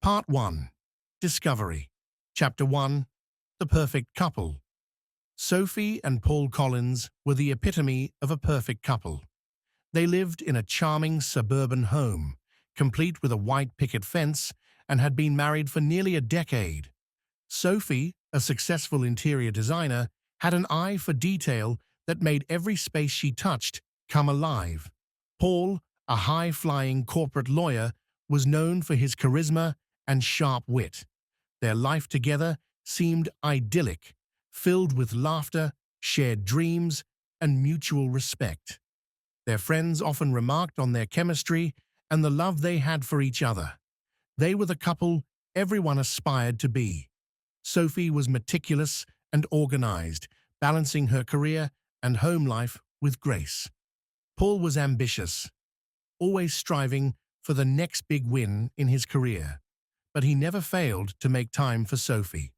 Part 1. Discovery. Chapter 1. The Perfect Couple. Sophie and Paul Collins were the epitome of a perfect couple. They lived in a charming suburban home, complete with a white picket fence, and had been married for nearly a decade. Sophie, a successful interior designer, had an eye for detail that made every space she touched come alive. Paul, a high-flying corporate lawyer, was known for his charisma and sharp wit. Their life together seemed idyllic, filled with laughter, shared dreams, and mutual respect. Their friends often remarked on their chemistry and the love they had for each other. They were the couple everyone aspired to be. Sophie was meticulous and organized, balancing her career and home life with grace. Paul was ambitious, always striving for the next big win in his career, but he never failed to make time for Sophie.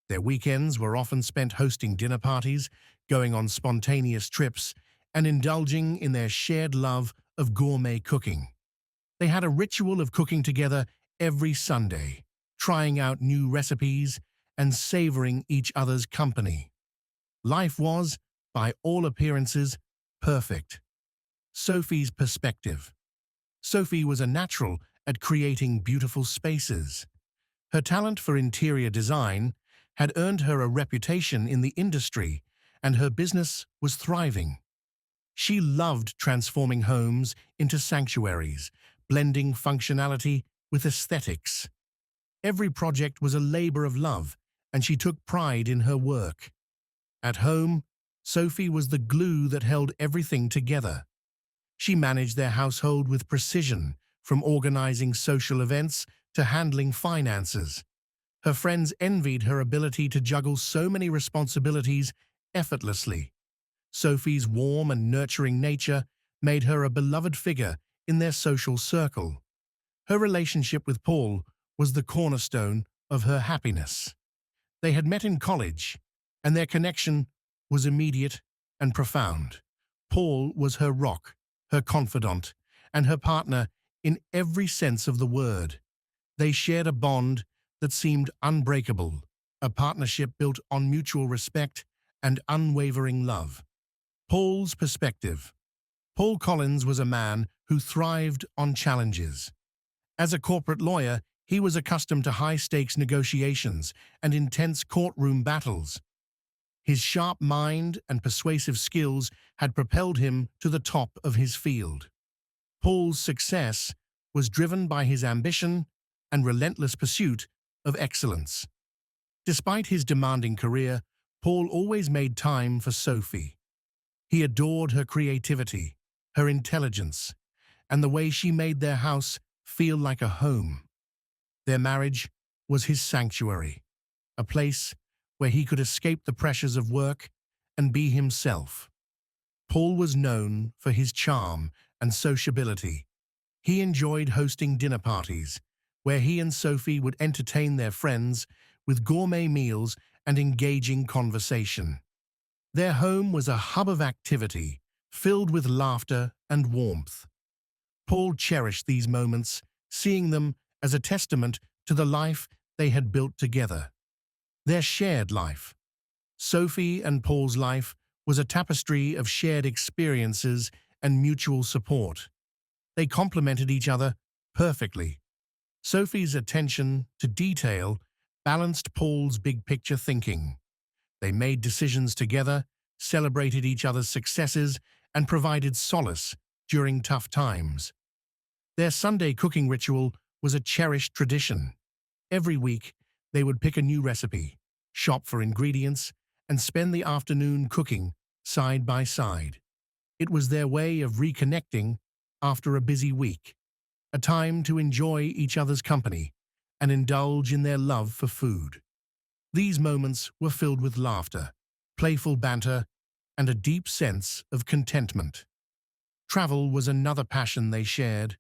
Their weekends were often spent hosting dinner parties, going on spontaneous trips, and indulging in their shared love of gourmet cooking. They had a ritual of cooking together every Sunday, trying out new recipes and savoring each other's company. Life was, by all appearances, perfect. Sophie's perspective. Sophie was a natural at creating beautiful spaces. Her talent for interior design had earned her a reputation in the industry, and her business was thriving. She loved transforming homes into sanctuaries, blending functionality with aesthetics. Every project was a labor of love, and she took pride in her work. At home, Sophie was the glue that held everything together. She managed their household with precision, from organizing social events to handling finances. Her friends envied her ability to juggle so many responsibilities effortlessly. Sophie's warm and nurturing nature made her a beloved figure in their social circle. Her relationship with Paul was the cornerstone of her happiness. They had met in college, and their connection was immediate and profound. Paul was her rock, her confidant, and her partner in every sense of the word. They shared a bond that seemed unbreakable, a partnership built on mutual respect and unwavering love. Paul's perspective. Paul Collins was a man who thrived on challenges. As a corporate lawyer, he was accustomed to high-stakes negotiations and intense courtroom battles. His sharp mind and persuasive skills had propelled him to the top of his field. Paul's success was driven by his ambition and relentless pursuit of excellence. Despite his demanding career, Paul always made time for Sophie. He adored her creativity, her intelligence, and the way she made their house feel like a home. Their marriage was his sanctuary, a place where he could escape the pressures of work and be himself. Paul was known for his charm and sociability. He enjoyed hosting dinner parties, where he and Sophie would entertain their friends with gourmet meals and engaging conversation. Their home was a hub of activity, filled with laughter and warmth. Paul cherished these moments, seeing them as a testament to the life they had built together. Their shared life. Sophie and Paul's life was a tapestry of shared experiences and mutual support. They complemented each other perfectly. Sophie's attention to detail balanced Paul's big-picture thinking. They made decisions together, celebrated each other's successes, and provided solace during tough times. Their Sunday cooking ritual was a cherished tradition. Every week, they would pick a new recipe, shop for ingredients, and spend the afternoon cooking side by side. It was their way of reconnecting after a busy week, a time to enjoy each other's company and indulge in their love for food. These moments were filled with laughter, playful banter, and a deep sense of contentment. Travel was another passion they shared.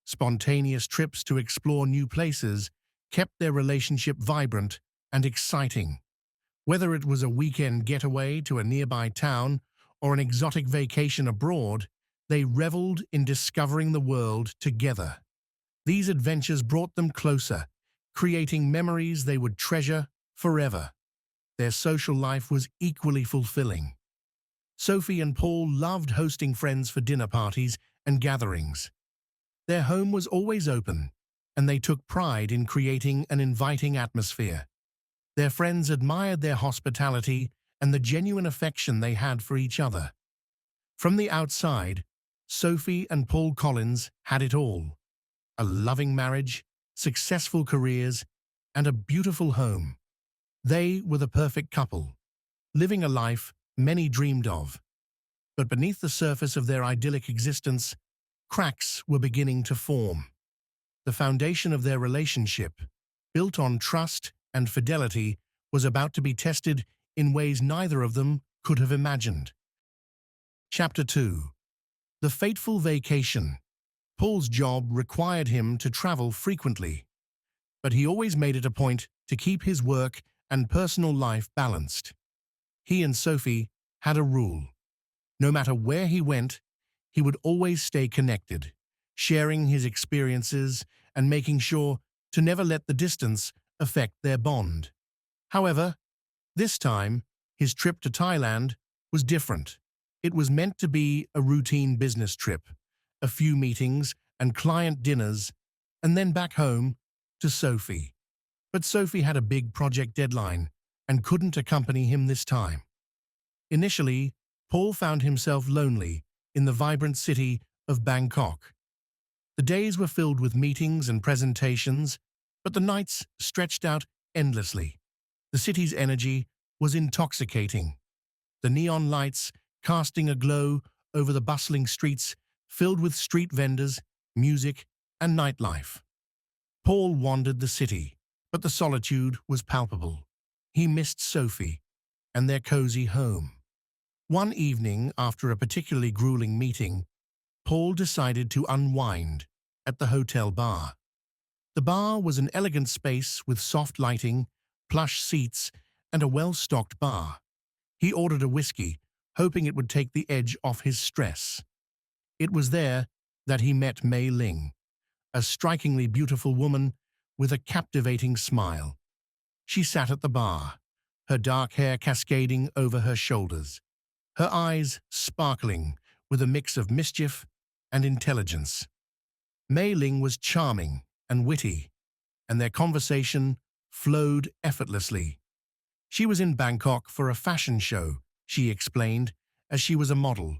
Spontaneous trips to explore new places kept their relationship vibrant and exciting. Whether it was a weekend getaway to a nearby town or an exotic vacation abroad, they reveled in discovering the world together. These adventures brought them closer, creating memories they would treasure forever. Their social life was equally fulfilling. Sophie and Paul loved hosting friends for dinner parties and gatherings. Their home was always open, and they took pride in creating an inviting atmosphere. Their friends admired their hospitality and the genuine affection they had for each other. From the outside, Sophie and Paul Collins had it all: a loving marriage, successful careers, and a beautiful home. They were the perfect couple, living a life many dreamed of. But beneath the surface of their idyllic existence, cracks were beginning to form. The foundation of their relationship, built on trust and fidelity, was about to be tested in ways neither of them could have imagined. Chapter 2. The fateful vacation. Paul's job required him to travel frequently, but he always made it a point to keep his work and personal life balanced. He and Sophie had a rule. No matter where he went, he would always stay connected, sharing his experiences and making sure to never let the distance affect their bond. However, this time, his trip to Thailand was different. It was meant to be a routine business trip, a few meetings and client dinners, and then back home to Sophie. But Sophie had a big project deadline and couldn't accompany him this time. Initially, Paul found himself lonely in the vibrant city of Bangkok. The days were filled with meetings and presentations, but the nights stretched out endlessly. The city's energy was intoxicating. The neon lights casting a glow over the bustling streets filled with street vendors, music, and nightlife. Paul wandered the city, but the solitude was palpable. He missed Sophie and their cozy home. One evening, after a particularly grueling meeting, Paul decided to unwind at the hotel bar. The bar was an elegant space with soft lighting, plush seats, and a well-stocked bar. He ordered a whiskey, hoping it would take the edge off his stress. It was there that he met Mei Ling, a strikingly beautiful woman with a captivating smile. She sat at the bar, her dark hair cascading over her shoulders, her eyes sparkling with a mix of mischief and intelligence. Mei Ling was charming and witty, and their conversation flowed effortlessly. She was in Bangkok for a fashion show, she explained, as she was a model.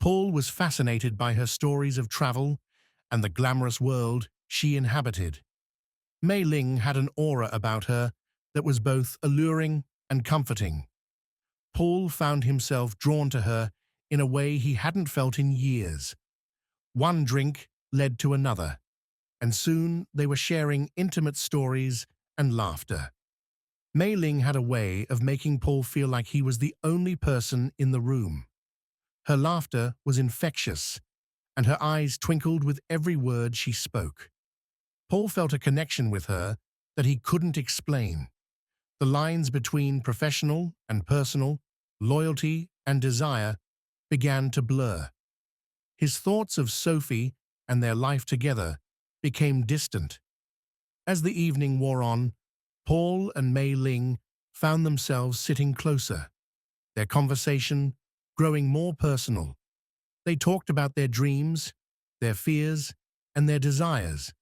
Paul was fascinated by her stories of travel and the glamorous world she inhabited. Mei Ling had an aura about her that was both alluring and comforting. Paul found himself drawn to her in a way he hadn't felt in years. One drink led to another, and soon they were sharing intimate stories and laughter. Mei Ling had a way of making Paul feel like he was the only person in the room. Her laughter was infectious, and her eyes twinkled with every word she spoke. Paul felt a connection with her that he couldn't explain. The lines between professional and personal, loyalty and desire, began to blur. His thoughts of Sophie and their life together became distant. As the evening wore on, Paul and Mei Ling found themselves sitting closer, their conversation growing more personal. They talked about their dreams, their fears, and their desires.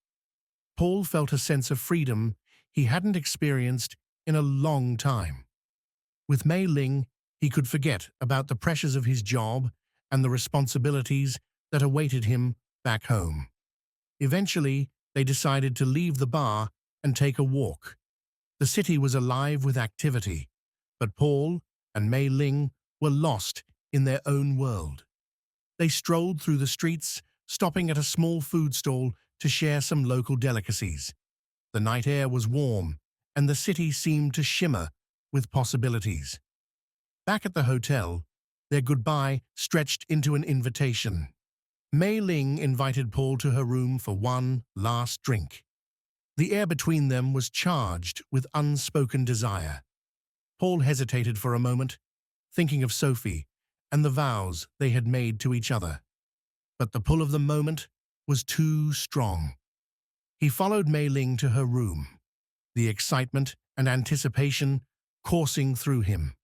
Paul felt a sense of freedom he hadn't experienced in a long time. With Mei Ling, he could forget about the pressures of his job and the responsibilities that awaited him back home. Eventually, they decided to leave the bar and take a walk. The city was alive with activity, but Paul and Mei Ling were lost in their own world. They strolled through the streets, stopping at a small food stall to share some local delicacies. The night air was warm, and the city seemed to shimmer with possibilities. Back at the hotel, their goodbye stretched into an invitation. Mei Ling invited Paul to her room for one last drink. The air between them was charged with unspoken desire. Paul hesitated for a moment, thinking of Sophie and the vows they had made to each other. But the pull of the moment was too strong. He followed Mei Ling to her room, the excitement and anticipation coursing through him.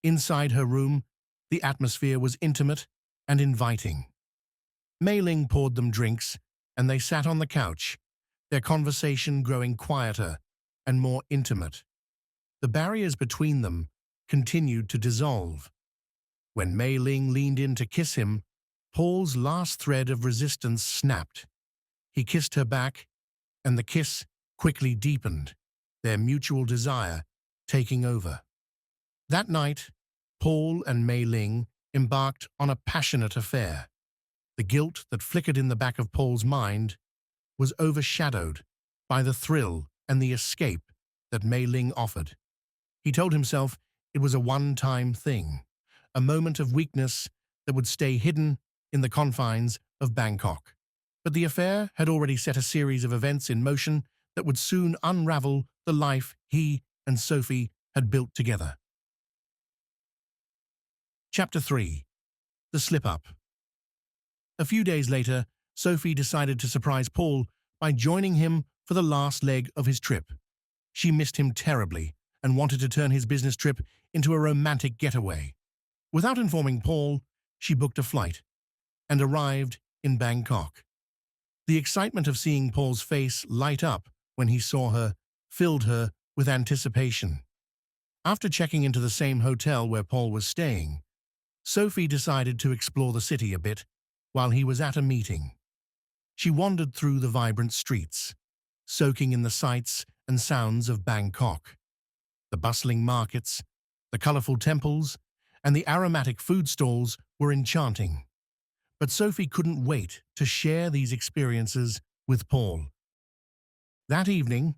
Inside her room, the atmosphere was intimate and inviting. Mei Ling poured them drinks, and they sat on the couch, their conversation growing quieter and more intimate. The barriers between them continued to dissolve. When Mei Ling leaned in to kiss him, Paul's last thread of resistance snapped. He kissed her back, and the kiss quickly deepened, their mutual desire taking over. That night, Paul and Mei Ling embarked on a passionate affair. The guilt that flickered in the back of Paul's mind was overshadowed by the thrill and the escape that Mei Ling offered. He told himself it was a one-time thing, a moment of weakness that would stay hidden in the confines of Bangkok. But the affair had already set a series of events in motion that would soon unravel the life he and Sophie had built together. Chapter 3. The Slip-Up. A few days later, Sophie decided to surprise Paul by joining him for the last leg of his trip. She missed him terribly and wanted to turn his business trip into a romantic getaway. Without informing Paul, she booked a flight and arrived in Bangkok. The excitement of seeing Paul's face light up when he saw her filled her with anticipation. After checking into the same hotel where Paul was staying, Sophie decided to explore the city a bit while he was at a meeting. She wandered through the vibrant streets, soaking in the sights and sounds of Bangkok. The bustling markets, the colorful temples, and the aromatic food stalls were enchanting. But Sophie couldn't wait to share these experiences with Paul. That evening,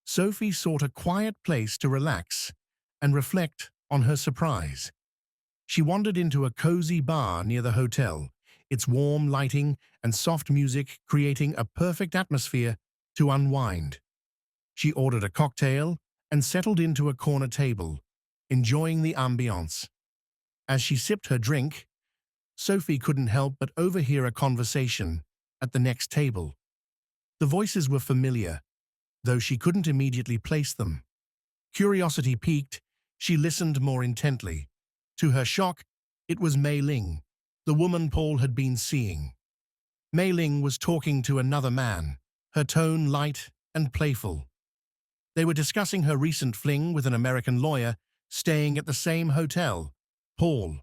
Sophie sought a quiet place to relax and reflect on her surprise. She wandered into a cozy bar near the hotel, its warm lighting and soft music creating a perfect atmosphere to unwind. She ordered a cocktail and settled into a corner table, enjoying the ambiance. As she sipped her drink, Sophie couldn't help but overhear a conversation at the next table. The voices were familiar, though she couldn't immediately place them. Curiosity piqued, she listened more intently. To her shock, it was Mei Ling, the woman Paul had been seeing. Mei Ling was talking to another man, her tone light and playful. They were discussing her recent fling with an American lawyer staying at the same hotel, Paul.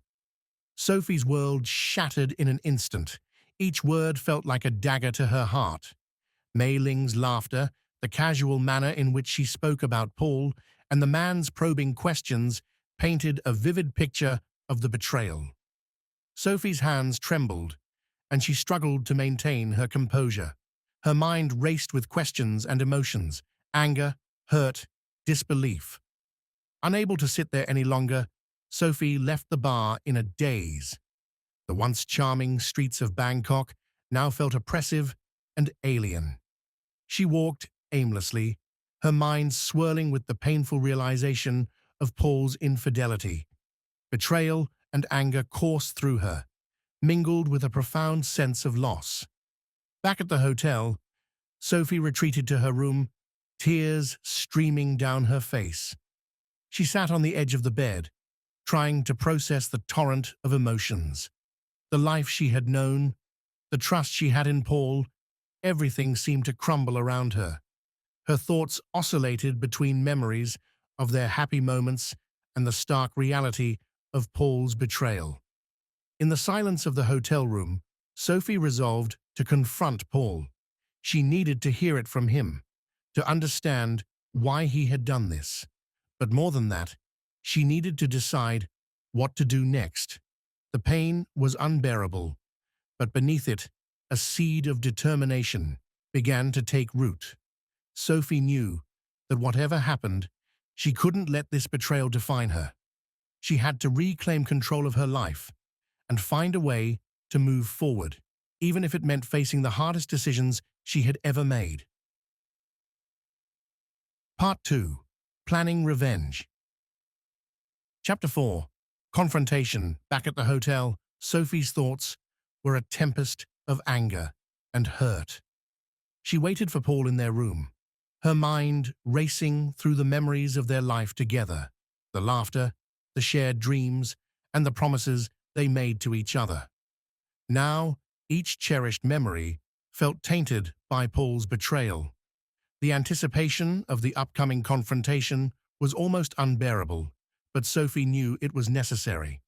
Sophie's world shattered in an instant. Each word felt like a dagger to her heart. Mei Ling's laughter, the casual manner in which she spoke about Paul, and the man's probing questions painted a vivid picture of the betrayal. Sophie's hands trembled, and she struggled to maintain her composure. Her mind raced with questions and emotions, anger, hurt, disbelief. Unable to sit there any longer, Sophie left the bar in a daze. The once charming streets of Bangkok now felt oppressive and alien. She walked aimlessly, her mind swirling with the painful realization of Paul's infidelity. Betrayal and anger coursed through her, mingled with a profound sense of loss. Back at the hotel, Sophie retreated to her room, tears streaming down her face. She sat on the edge of the bed, trying to process the torrent of emotions. The life she had known, the trust she had in Paul, everything seemed to crumble around her. Her thoughts oscillated between memories of their happy moments and the stark reality of Paul's betrayal. In the silence of the hotel room, Sophie resolved to confront Paul. She needed to hear it from him, to understand why he had done this. But more than that, she needed to decide what to do next. The pain was unbearable, but beneath it, a seed of determination began to take root. Sophie knew that whatever happened, she couldn't let this betrayal define her. She had to reclaim control of her life and find a way to move forward, even if it meant facing the hardest decisions she had ever made. Part 2. Planning Revenge. Chapter 4. Confrontation. Back at the hotel, Sophie's thoughts were a tempest of anger and hurt. She waited for Paul in their room, her mind racing through the memories of their life together, the laughter, the shared dreams, and the promises they made to each other. Now, each cherished memory felt tainted by Paul's betrayal. The anticipation of the upcoming confrontation was almost unbearable, but Sophie knew it was necessary.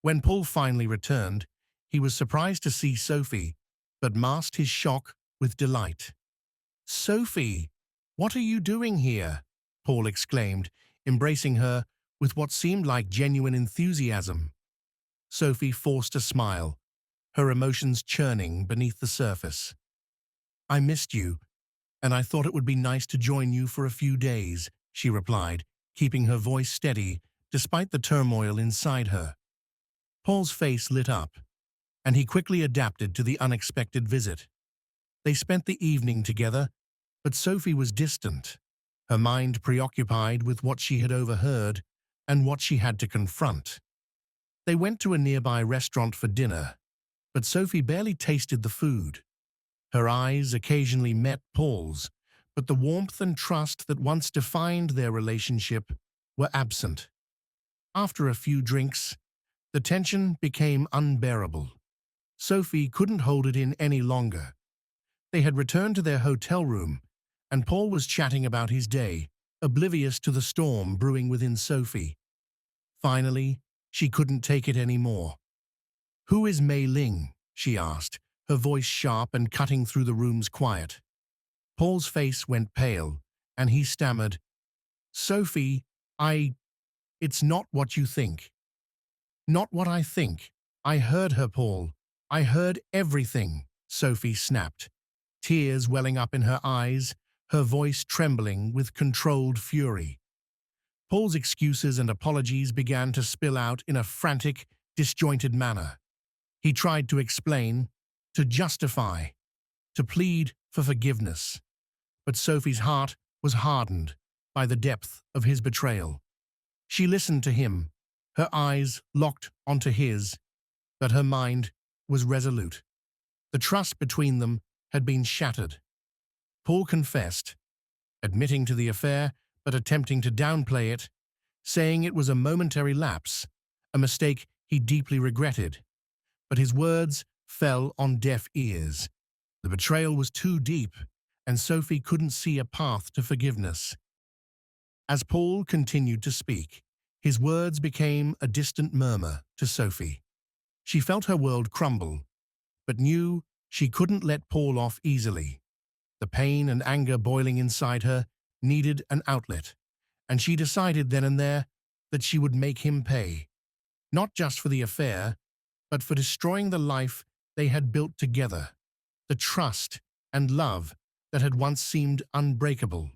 When Paul finally returned, he was surprised to see Sophie, but masked his shock with delight. "Sophie, what are you doing here?" Paul exclaimed, embracing her with what seemed like genuine enthusiasm. Sophie forced a smile, her emotions churning beneath the surface. "I missed you, and I thought it would be nice to join you for a few days," she replied, keeping her voice steady despite the turmoil inside her. Paul's face lit up, and he quickly adapted to the unexpected visit. They spent the evening together, but Sophie was distant, her mind preoccupied with what she had overheard and what she had to confront. They went to a nearby restaurant for dinner, but Sophie barely tasted the food. Her eyes occasionally met Paul's, but the warmth and trust that once defined their relationship were absent. After a few drinks, the tension became unbearable. Sophie couldn't hold it in any longer. They had returned to their hotel room, and Paul was chatting about his day, oblivious to the storm brewing within Sophie. Finally, she couldn't take it anymore. "Who is Mei Ling?" she asked, her voice sharp and cutting through the room's quiet. Paul's face went pale, and he stammered, "Sophie, it's not what you think." "Not what I think. I heard her, Paul. I heard everything," Sophie snapped, tears welling up in her eyes, her voice trembling with controlled fury. Paul's excuses and apologies began to spill out in a frantic, disjointed manner. He tried to explain, to justify, to plead for forgiveness. But Sophie's heart was hardened by the depth of his betrayal. She listened to him, her eyes locked onto his, but her mind was resolute. The trust between them had been shattered. Paul confessed, admitting to the affair but attempting to downplay it, saying it was a momentary lapse, a mistake he deeply regretted. But his words fell on deaf ears. The betrayal was too deep, and Sophie couldn't see a path to forgiveness. As Paul continued to speak, his words became a distant murmur to Sophie. She felt her world crumble, but knew she couldn't let Paul off easily. The pain and anger boiling inside her needed an outlet, and she decided then and there that she would make him pay, not just for the affair, but for destroying the life they had built together, the trust and love that had once seemed unbreakable.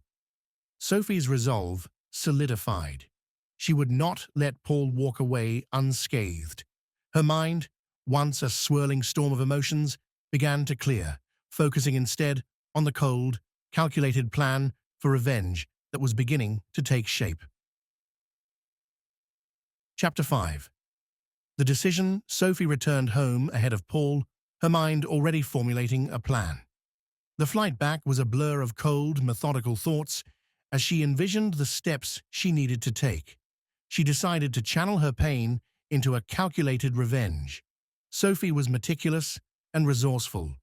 Sophie's resolve solidified. She would not let Paul walk away unscathed. Her mind, once a swirling storm of emotions, began to clear, focusing instead on the cold, calculated plan for revenge that was beginning to take shape. Chapter 5. The decision, Sophie returned home ahead of Paul, her mind already formulating a plan. The flight back was a blur of cold, methodical thoughts as she envisioned the steps she needed to take. She decided to channel her pain into a calculated revenge. Sophie was meticulous and resourceful,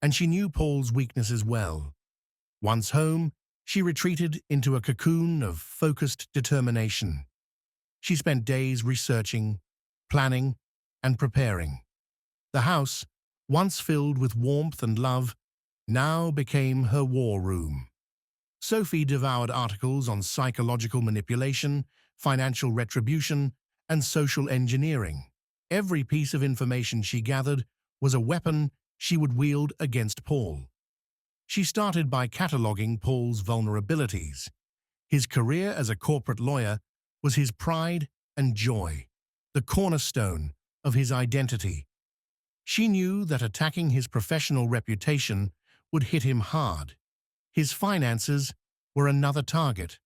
and she knew Paul's weaknesses well. Once home, she retreated into a cocoon of focused determination. She spent days researching, planning, and preparing. The house, once filled with warmth and love, now became her war room. Sophie devoured articles on psychological manipulation, financial retribution, and social engineering. Every piece of information she gathered was a weapon she would wield against Paul. She started by cataloging Paul's vulnerabilities. His career as a corporate lawyer was his pride and joy, the cornerstone of his identity. She knew that attacking his professional reputation would hit him hard. His finances were another target.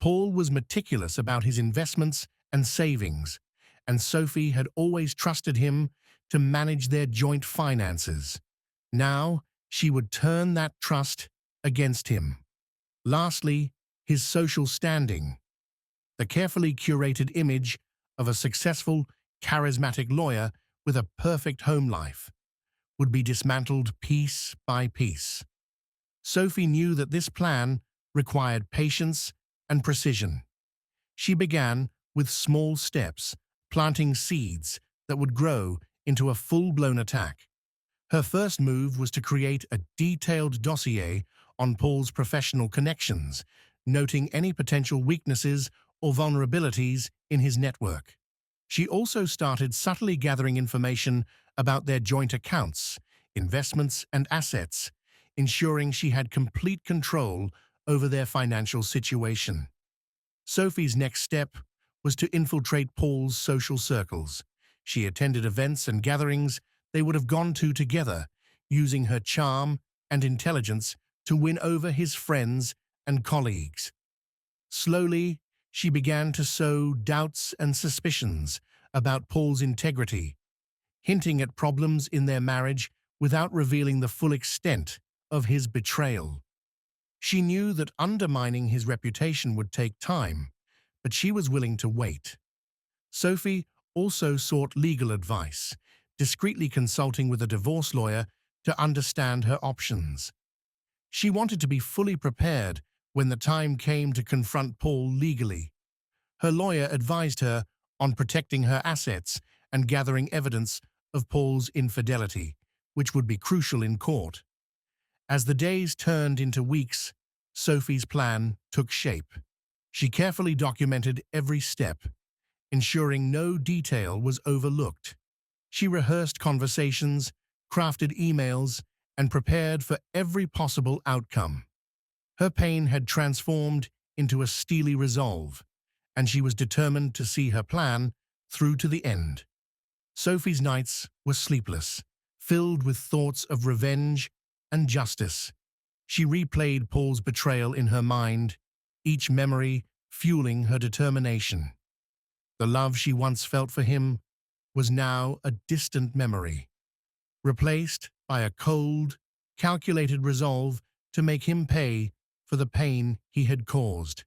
Paul was meticulous about his investments and savings, and Sophie had always trusted him to manage their joint finances. Now, she would turn that trust against him. Lastly, his social standing. The carefully curated image of a successful, charismatic lawyer with a perfect home life would be dismantled piece by piece. Sophie knew that this plan required patience and precision. She began with small steps, planting seeds that would grow into a full-blown attack. Her first move was to create a detailed dossier on Paul's professional connections, noting any potential weaknesses or vulnerabilities in his network. She also started subtly gathering information about their joint accounts, investments, and assets, ensuring she had complete control over their financial situation. Sophie's next step was to infiltrate Paul's social circles. She attended events and gatherings they would have gone to together, using her charm and intelligence to win over his friends and colleagues. Slowly, she began to sow doubts and suspicions about Paul's integrity, hinting at problems in their marriage without revealing the full extent of his betrayal. She knew that undermining his reputation would take time, but she was willing to wait. Sophie also sought legal advice, discreetly consulting with a divorce lawyer to understand her options. She wanted to be fully prepared when the time came to confront Paul legally. Her lawyer advised her on protecting her assets and gathering evidence of Paul's infidelity, which would be crucial in court. As the days turned into weeks, Sophie's plan took shape. She carefully documented every step, ensuring no detail was overlooked. She rehearsed conversations, crafted emails, and prepared for every possible outcome. Her pain had transformed into a steely resolve, and she was determined to see her plan through to the end. Sophie's nights were sleepless, filled with thoughts of revenge and justice. She replayed Paul's betrayal in her mind, each memory fueling her determination. The love she once felt for him was now a distant memory, replaced by a cold, calculated resolve to make him pay for the pain he had caused.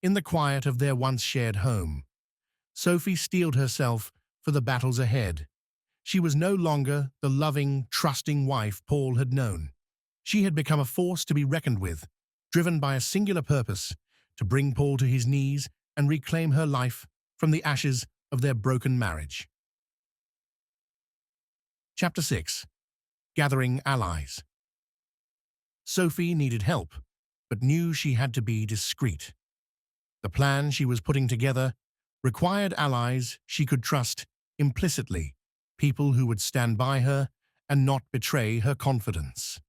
In the quiet of their once shared home, Sophie steeled herself for the battles ahead. She was no longer the loving, trusting wife Paul had known. She had become a force to be reckoned with, driven by a singular purpose: to bring Paul to his knees and reclaim her life from the ashes of their broken marriage. Chapter 6. Gathering Allies. Sophie needed help, but knew she had to be discreet. The plan she was putting together required allies she could trust implicitly, people who would stand by her and not betray her confidence.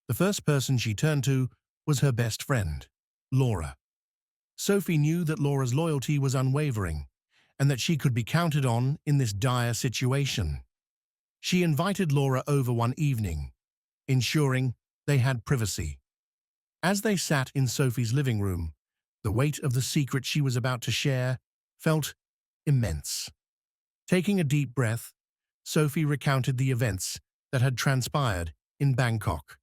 The first person she turned to was her best friend, Laura. Sophie knew that Laura's loyalty was unwavering and that she could be counted on in this dire situation. She invited Laura over one evening, ensuring they had privacy. As they sat in Sophie's living room, the weight of the secret she was about to share felt immense. Taking a deep breath, Sophie recounted the events that had transpired in Bangkok.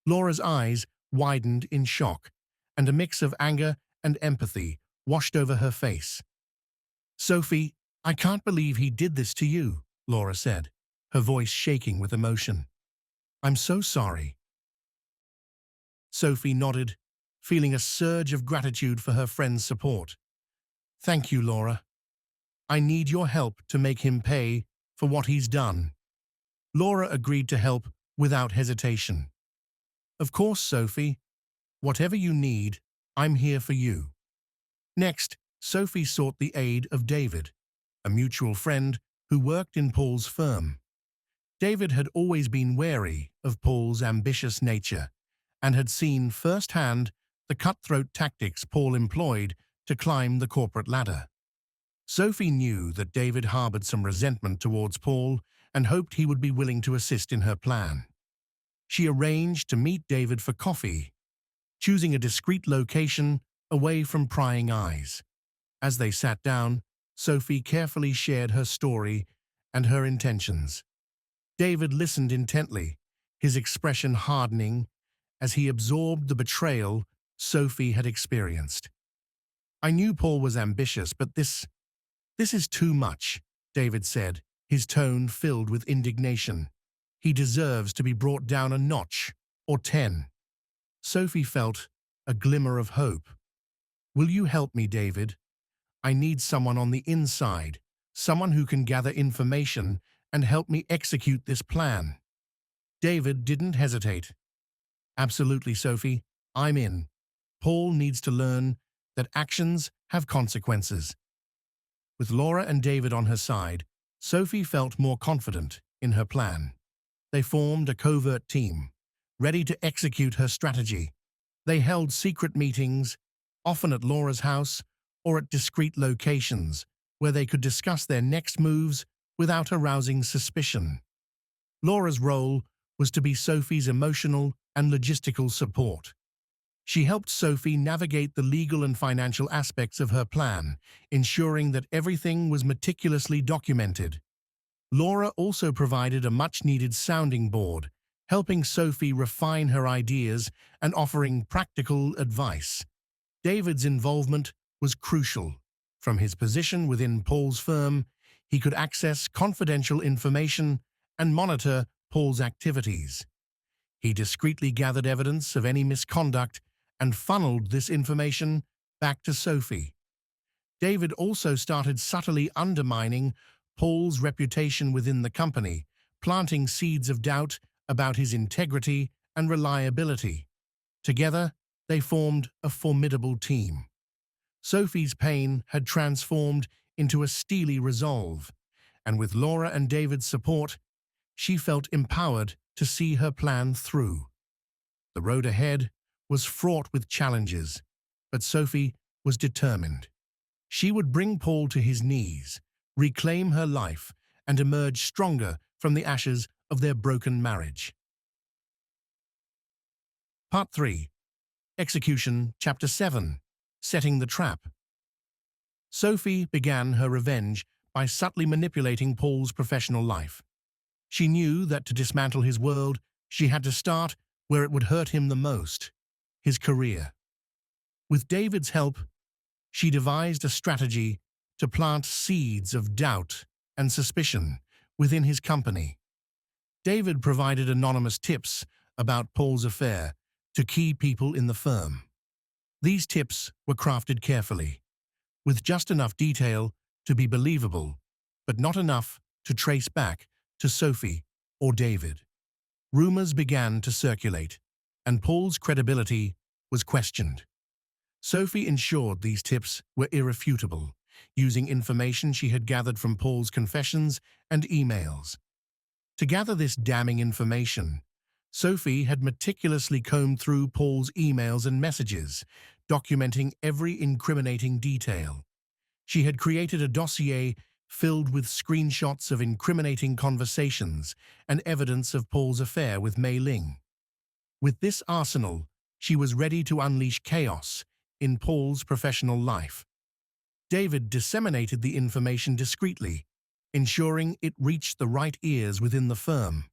Laura's eyes widened in shock, and a mix of anger and empathy washed over her face. "Sophie, I can't believe he did this to you," Laura said, her voice shaking with emotion. "I'm so sorry." Sophie nodded, feeling a surge of gratitude for her friend's support. "Thank you, Laura. I need your help to make him pay for what he's done." Laura agreed to help without hesitation. "Of course, Sophie. Whatever you need, I'm here for you." Next, Sophie sought the aid of David, a mutual friend who worked in Paul's firm. David had always been wary of Paul's ambitious nature and had seen firsthand the cutthroat tactics Paul employed to climb the corporate ladder. Sophie knew that David harbored some resentment towards Paul and hoped he would be willing to assist in her plan. She arranged to meet David for coffee, choosing a discreet location away from prying eyes. As they sat down, Sophie carefully shared her story and her intentions. David listened intently, his expression hardening as he absorbed the betrayal Sophie had experienced. "I knew Paul was ambitious, but this is too much," David said, his tone filled with indignation. "He deserves to be brought down a notch, or 10. Sophie felt a glimmer of hope. "Will you help me, David? I need someone on the inside, someone who can gather information and help me execute this plan." David didn't hesitate. "Absolutely, Sophie. I'm in. Paul needs to learn that actions have consequences." With Laura and David on her side, Sophie felt more confident in her plan. They formed a covert team, ready to execute her strategy. They held secret meetings, often at Laura's house or at discreet locations, where they could discuss their next moves without arousing suspicion. Laura's role was to be Sophie's emotional and logistical support. She helped Sophie navigate the legal and financial aspects of her plan, ensuring that everything was meticulously documented. Laura also provided a much-needed sounding board, helping Sophie refine her ideas and offering practical advice. David's involvement was crucial. From his position within Paul's firm, he could access confidential information and monitor Paul's activities. He discreetly gathered evidence of any misconduct and funneled this information back to Sophie. David also started subtly undermining Paul's reputation within the company, planting seeds of doubt about his integrity and reliability. Together, they formed a formidable team. Sophie's pain had transformed into a steely resolve, and with Laura and David's support, she felt empowered to see her plan through. The road ahead was fraught with challenges, but Sophie was determined. She would bring Paul to his knees, reclaim her life, and emerge stronger from the ashes of their broken marriage. Part 3. Execution, Chapter 7. Setting the Trap. Sophie began her revenge by subtly manipulating Paul's professional life. She knew that to dismantle his world, she had to start where it would hurt him the most: his career. With David's help, she devised a strategy to plant seeds of doubt and suspicion within his company. David provided anonymous tips about Paul's affair to key people in the firm. These tips were crafted carefully, with just enough detail to be believable, but not enough to trace back to Sophie or David. Rumors began to circulate, and Paul's credibility was questioned. Sophie ensured these tips were irrefutable, using information she had gathered from Paul's confessions and emails. To gather this damning information, Sophie had meticulously combed through Paul's emails and messages, documenting every incriminating detail. She had created a dossier filled with screenshots of incriminating conversations and evidence of Paul's affair with Mei Ling. With this arsenal, she was ready to unleash chaos in Paul's professional life. David disseminated the information discreetly, ensuring it reached the right ears within the firm.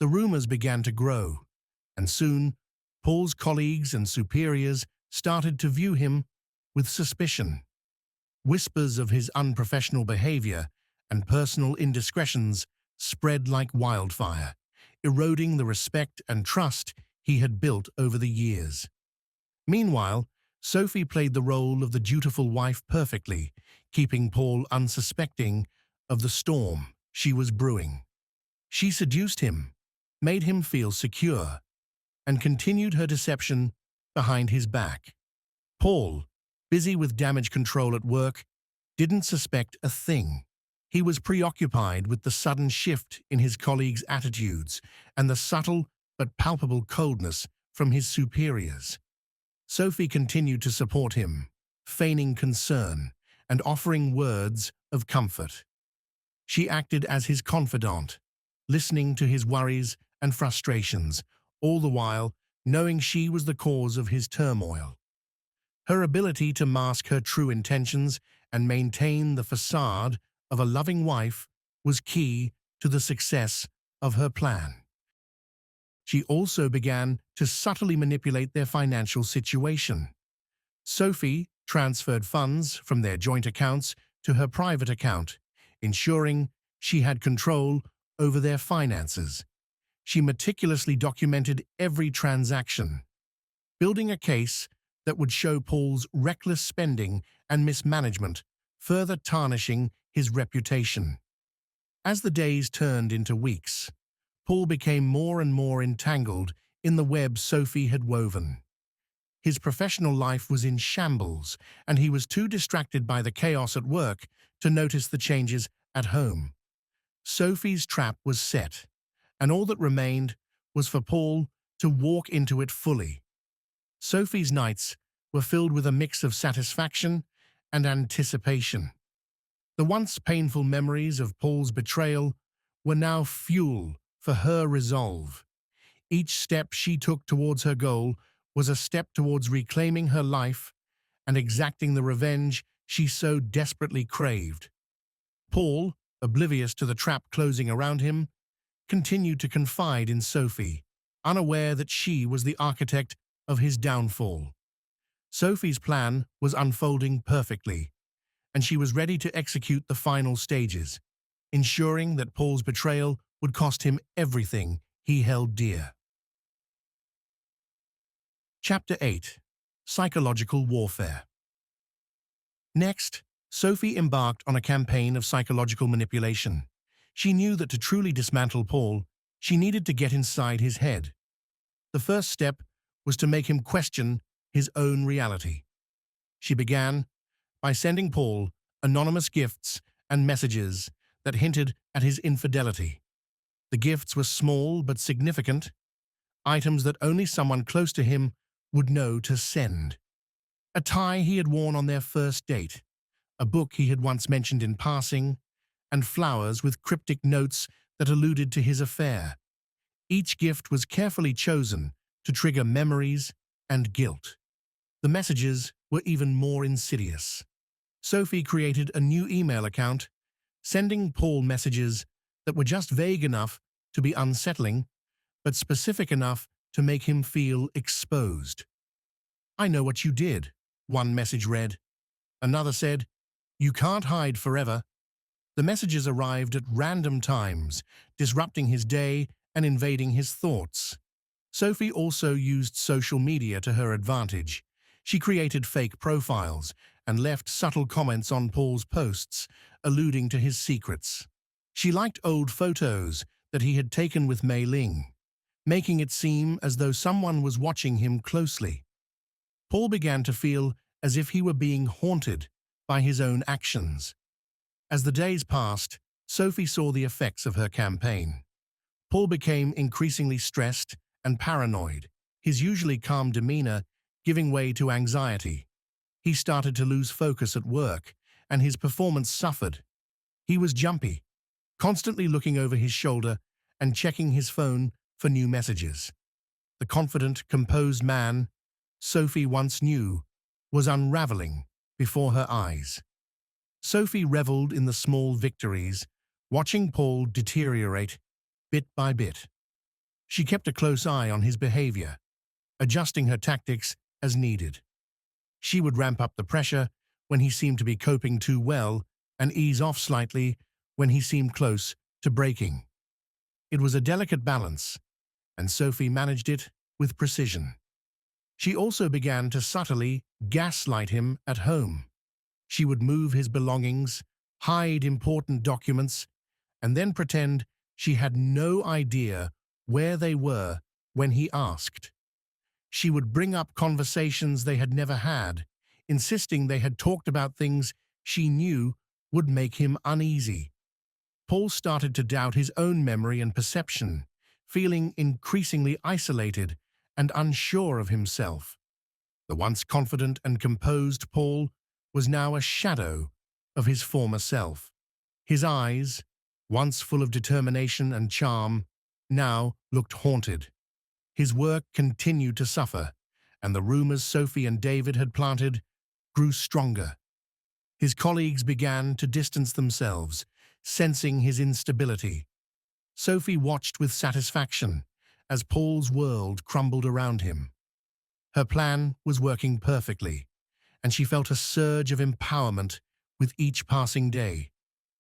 The rumors began to grow, and soon Paul's colleagues and superiors started to view him with suspicion. Whispers of his unprofessional behavior and personal indiscretions spread like wildfire, eroding the respect and trust he had built over the years. Meanwhile, Sophie played the role of the dutiful wife perfectly, keeping Paul unsuspecting of the storm she was brewing. She seduced him, made him feel secure, and continued her deception behind his back. Paul, busy with damage control at work, didn't suspect a thing. He was preoccupied with the sudden shift in his colleagues' attitudes and the subtle but palpable coldness from his superiors. Sophie continued to support him, feigning concern and offering words of comfort. She acted as his confidant, listening to his worries and frustrations, all the while knowing she was the cause of his turmoil. Her ability to mask her true intentions and maintain the facade of a loving wife was key to the success of her plan. She also began to subtly manipulate their financial situation. Sophie transferred funds from their joint accounts to her private account, ensuring she had control over their finances. She meticulously documented every transaction, building a case that would show Paul's reckless spending and mismanagement, further tarnishing his reputation. As the days turned into weeks, Paul became more and more entangled in the web Sophie had woven. His professional life was in shambles, and he was too distracted by the chaos at work to notice the changes at home. Sophie's trap was set, and all that remained was for Paul to walk into it fully. Sophie's nights were filled with a mix of satisfaction and anticipation. The once painful memories of Paul's betrayal were now fuel for her resolve. Each step she took towards her goal was a step towards reclaiming her life and exacting the revenge she so desperately craved. Paul, oblivious to the trap closing around him, continued to confide in Sophie, unaware that she was the architect of his downfall. Sophie's plan was unfolding perfectly, and she was ready to execute the final stages, ensuring that Paul's betrayal would cost him everything he held dear. Chapter 8. Psychological Warfare. Next, Sophie embarked on a campaign of psychological manipulation. She knew that to truly dismantle Paul, she needed to get inside his head. The first step was to make him question his own reality. She began by sending Paul anonymous gifts and messages that hinted at his infidelity. The gifts were small but significant, items that only someone close to him would know to send. A tie he had worn on their first date, a book he had once mentioned in passing, and flowers with cryptic notes that alluded to his affair. Each gift was carefully chosen to trigger memories and guilt. The messages were even more insidious. Sophie created a new email account, sending Paul messages that were just vague enough to be unsettling, but specific enough to make him feel exposed. "I know what you did," one message read. Another said, "You can't hide forever." The messages arrived at random times, disrupting his day and invading his thoughts. Sophie also used social media to her advantage. She created fake profiles and left subtle comments on Paul's posts, alluding to his secrets. She liked old photos that he had taken with Mei Ling, making it seem as though someone was watching him closely. Paul began to feel as if he were being haunted by his own actions. As the days passed, Sophie saw the effects of her campaign. Paul became increasingly stressed and paranoid, his usually calm demeanor giving way to anxiety. He started to lose focus at work, and his performance suffered. He was jumpy, constantly looking over his shoulder and checking his phone for new messages. The confident, composed man Sophie once knew was unraveling before her eyes. Sophie reveled in the small victories, watching Paul deteriorate bit by bit. She kept a close eye on his behavior, adjusting her tactics as needed. She would ramp up the pressure when he seemed to be coping too well and ease off slightly when he seemed close to breaking. It was a delicate balance, and Sophie managed it with precision. She also began to subtly gaslight him at home. She would move his belongings, hide important documents, and then pretend she had no idea where they were when he asked. She would bring up conversations they had never had, insisting they had talked about things she knew would make him uneasy. Paul started to doubt his own memory and perception, feeling increasingly isolated and unsure of himself. The once confident and composed Paul was now a shadow of his former self. His eyes, once full of determination and charm, now looked haunted. His work continued to suffer, and the rumors Sophie and David had planted grew stronger. His colleagues began to distance themselves, sensing his instability. Sophie watched with satisfaction as Paul's world crumbled around him. Her plan was working perfectly, and she felt a surge of empowerment with each passing day.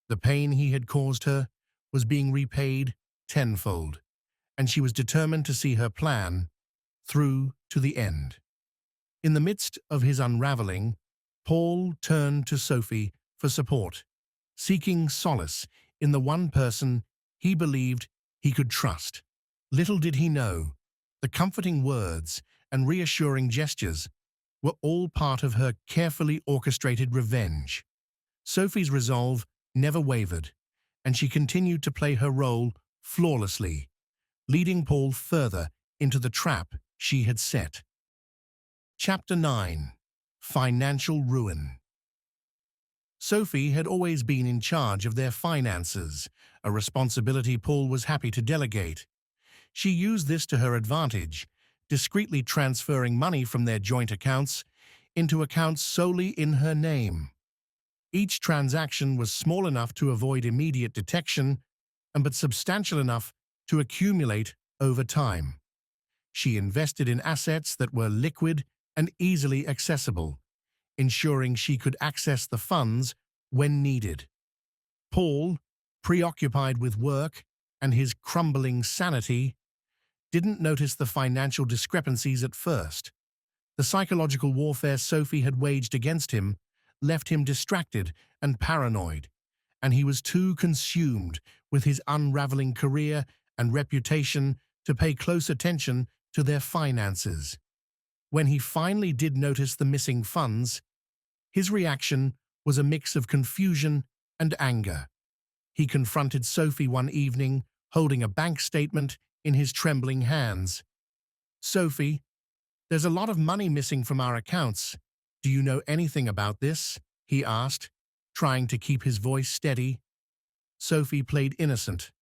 The pain he had caused her was being repaid tenfold, and she was determined to see her plan through to the end. In the midst of his unraveling, Paul turned to Sophie for support, seeking solace in the one person he believed he could trust. Little did he know, the comforting words and reassuring gestures were all part of her carefully orchestrated revenge. Sophie's resolve never wavered, and she continued to play her role flawlessly, leading Paul further into the trap she had set. Chapter 9. Financial Ruin. Sophie had always been in charge of their finances, a responsibility Paul was happy to delegate. She used this to her advantage, discreetly transferring money from their joint accounts into accounts solely in her name. Each transaction was small enough to avoid immediate detection, but substantial enough to accumulate over time. She invested in assets that were liquid and easily accessible, ensuring she could access the funds when needed. Paul, preoccupied with work and his crumbling sanity, didn't notice the financial discrepancies at first. The psychological warfare Sophie had waged against him left him distracted and paranoid, and he was too consumed with his unraveling career and reputation to pay close attention to their finances. When he finally did notice the missing funds, his reaction was a mix of confusion and anger. He confronted Sophie one evening, holding a bank statement in his trembling hands. "Sophie, there's a lot of money missing from our accounts. Do you know anything about this?" he asked, trying to keep his voice steady. Sophie played innocent,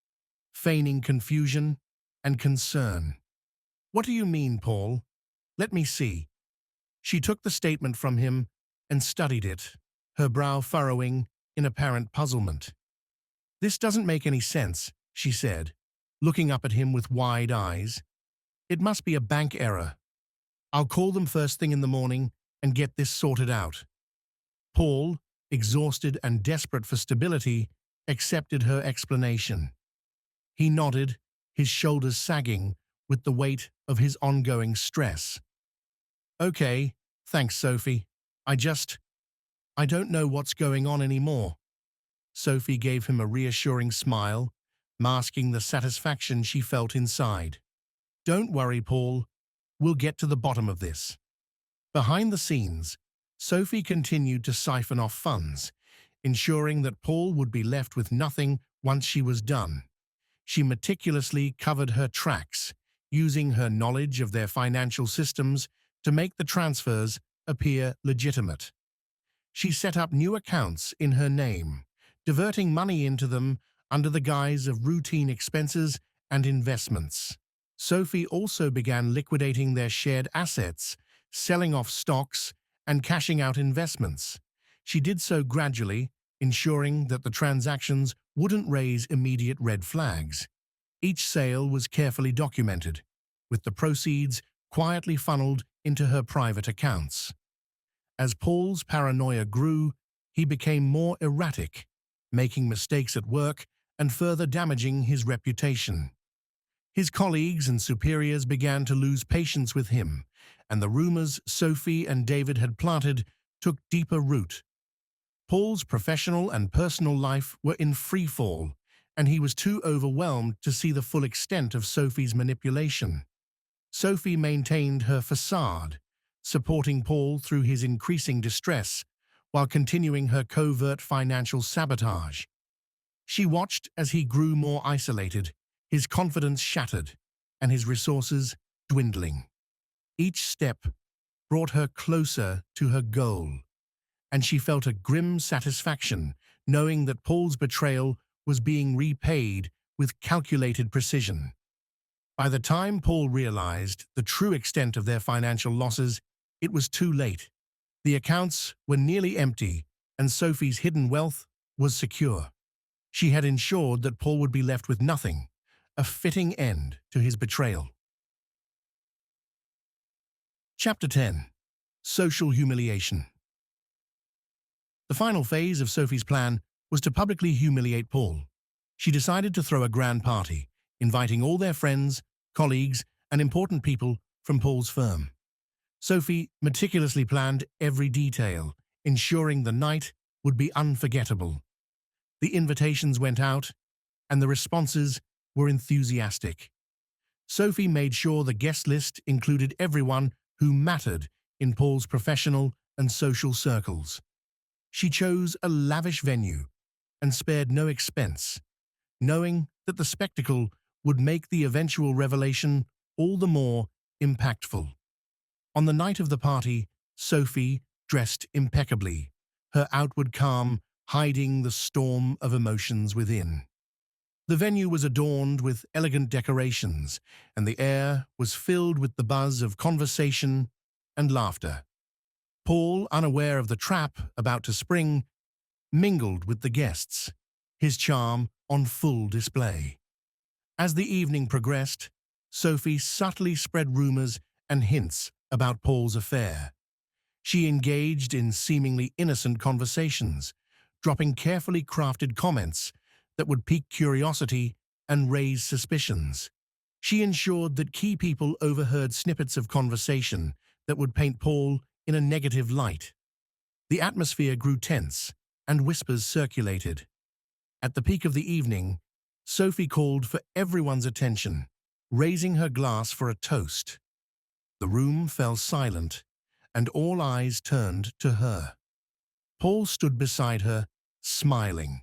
feigning confusion and concern. "What do you mean, Paul? Let me see." She took the statement from him and studied it, her brow furrowing in apparent puzzlement. "This doesn't make any sense," she said, looking up at him with wide eyes. "It must be a bank error. I'll call them first thing in the morning and get this sorted out." Paul, exhausted and desperate for stability, accepted her explanation. He nodded, his shoulders sagging with the weight of his ongoing stress. "Okay, thanks, Sophie. I don't know what's going on anymore." Sophie gave him a reassuring smile, masking the satisfaction she felt inside. "Don't worry, Paul. We'll get to the bottom of this." Behind the scenes, Sophie continued to siphon off funds, ensuring that Paul would be left with nothing once she was done. She meticulously covered her tracks, using her knowledge of their financial systems to make the transfers appear legitimate. She set up new accounts in her name, diverting money into them under the guise of routine expenses and investments. Sophie also began liquidating their shared assets, selling off stocks, and cashing out investments. She did so gradually, ensuring that the transactions wouldn't raise immediate red flags. Each sale was carefully documented, with the proceeds quietly funneled into her private accounts. As Paul's paranoia grew, he became more erratic, making mistakes at work and further damaging his reputation. His colleagues and superiors began to lose patience with him, and the rumors Sophie and David had planted took deeper root. Paul's professional and personal life were in free fall, and he was too overwhelmed to see the full extent of Sophie's manipulation. Sophie maintained her facade, supporting Paul through his increasing distress, while continuing her covert financial sabotage. She watched as he grew more isolated, his confidence shattered, and his resources dwindling. Each step brought her closer to her goal, and she felt a grim satisfaction knowing that Paul's betrayal was being repaid with calculated precision. By the time Paul realized the true extent of their financial losses, it was too late. The accounts were nearly empty, and Sophie's hidden wealth was secure. She had ensured that Paul would be left with nothing, a fitting end to his betrayal. Chapter 10. Social Humiliation. The final phase of Sophie's plan was to publicly humiliate Paul. She decided to throw a grand party, inviting all their friends, colleagues, and important people from Paul's firm. Sophie meticulously planned every detail, ensuring the night would be unforgettable. The invitations went out, and the responses were enthusiastic. Sophie made sure the guest list included everyone who mattered in Paul's professional and social circles. She chose a lavish venue and spared no expense, knowing that the spectacle would make the eventual revelation all the more impactful. On the night of the party, Sophie dressed impeccably, her outward calm hiding the storm of emotions within. The venue was adorned with elegant decorations, and the air was filled with the buzz of conversation and laughter. Paul, unaware of the trap about to spring, mingled with the guests, his charm on full display. As the evening progressed, Sophie subtly spread rumors and hints about Paul's affair. She engaged in seemingly innocent conversations, dropping carefully crafted comments that would pique curiosity and raise suspicions. She ensured that key people overheard snippets of conversation that would paint Paul in a negative light. The atmosphere grew tense, and whispers circulated. At the peak of the evening, Sophie called for everyone's attention, raising her glass for a toast. The room fell silent, and all eyes turned to her. Paul stood beside her, smiling,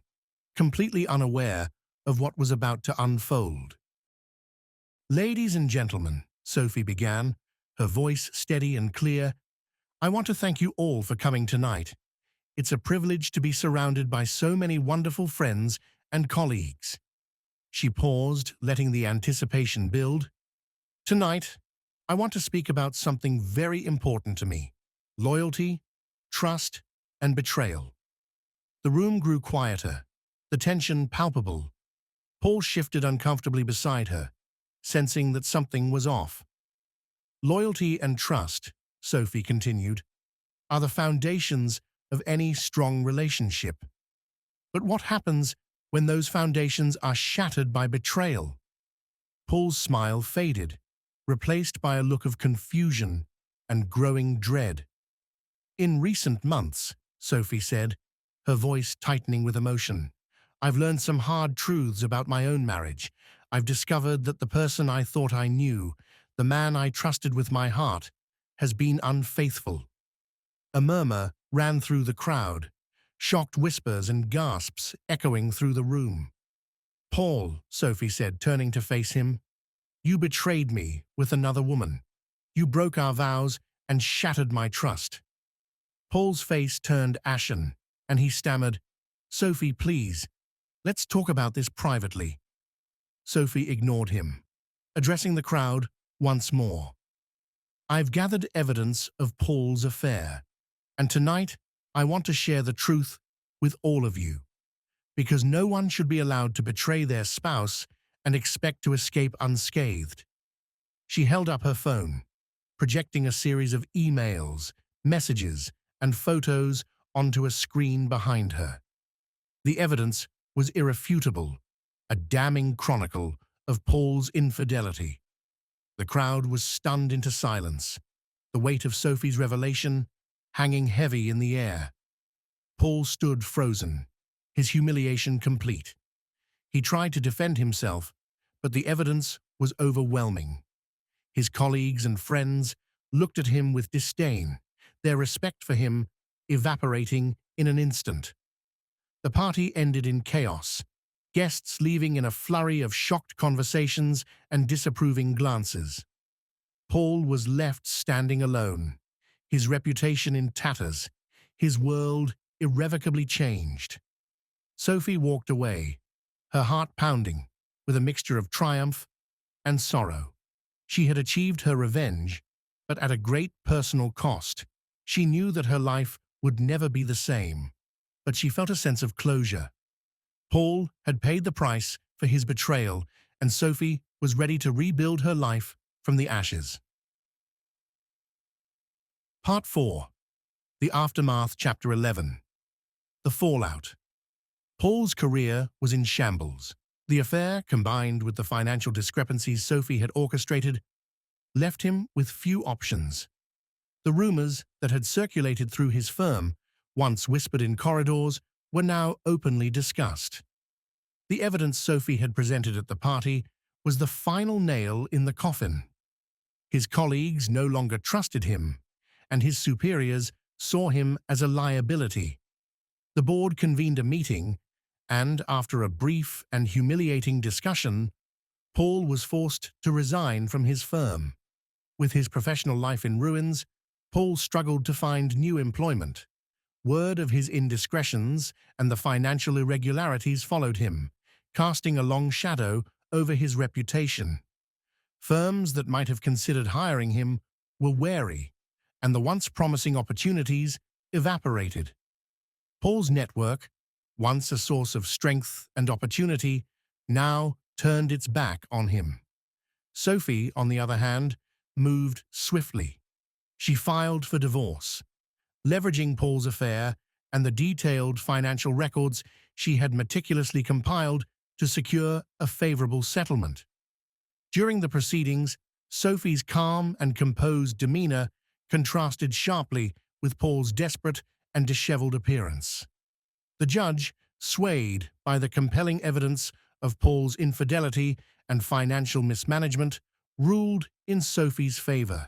completely unaware of what was about to unfold. "Ladies and gentlemen," Sophie began, her voice steady and clear, "I want to thank you all for coming tonight. It's a privilege to be surrounded by so many wonderful friends and colleagues." She paused, letting the anticipation build. "Tonight, I want to speak about something very important to me: loyalty, trust, and betrayal." The room grew quieter, the tension palpable. Paul shifted uncomfortably beside her, sensing that something was off. "Loyalty and trust," Sophie continued, "are the foundations of any strong relationship. But what happens when those foundations are shattered by betrayal?" Paul's smile faded, replaced by a look of confusion and growing dread. "In recent months," Sophie said, her voice tightening with emotion, "I've learned some hard truths about my own marriage. I've discovered that the person I thought I knew, the man I trusted with my heart, has been unfaithful." A murmur ran through the crowd, shocked whispers and gasps echoing through the room. "Paul," Sophie said, turning to face him, "you betrayed me with another woman. You broke our vows and shattered my trust." Paul's face turned ashen, and he stammered, "Sophie, please, let's talk about this privately." Sophie ignored him, addressing the crowd once more. "I've gathered evidence of Paul's affair, and tonight I want to share the truth with all of you, because no one should be allowed to betray their spouse and expect to escape unscathed." She held up her phone, projecting a series of emails, messages, and photos onto a screen behind her. The evidence was irrefutable, a damning chronicle of Paul's infidelity. The crowd was stunned into silence, the weight of Sophie's revelation hanging heavy in the air. Paul stood frozen, his humiliation complete. He tried to defend himself, but the evidence was overwhelming. His colleagues and friends looked at him with disdain, their respect for him evaporating in an instant. The party ended in chaos, guests leaving in a flurry of shocked conversations and disapproving glances. Paul was left standing alone, his reputation in tatters, his world irrevocably changed. Sophie walked away, her heart pounding, with a mixture of triumph and sorrow. She had achieved her revenge, but at a great personal cost. She knew that her life would never be the same, but she felt a sense of closure. Paul had paid the price for his betrayal, and Sophie was ready to rebuild her life from the ashes. Part 4. The Aftermath, Chapter 11. The Fallout. Paul's career was in shambles. The affair, combined with the financial discrepancies Sophie had orchestrated, left him with few options. The rumors that had circulated through his firm, once whispered in corridors, were now openly discussed. The evidence Sophie had presented at the party was the final nail in the coffin. His colleagues no longer trusted him, and his superiors saw him as a liability. The board convened a meeting, and after a brief and humiliating discussion, Paul was forced to resign from his firm. With his professional life in ruins, Paul struggled to find new employment. Word of his indiscretions and the financial irregularities followed him, casting a long shadow over his reputation. Firms that might have considered hiring him were wary, and the once promising opportunities evaporated. Paul's network, once a source of strength and opportunity, now turned its back on him. Sophie, on the other hand, moved swiftly. She filed for divorce, leveraging Paul's affair and the detailed financial records she had meticulously compiled to secure a favorable settlement. During the proceedings, Sophie's calm and composed demeanor contrasted sharply with Paul's desperate and disheveled appearance. The judge, swayed by the compelling evidence of Paul's infidelity and financial mismanagement, ruled in Sophie's favor.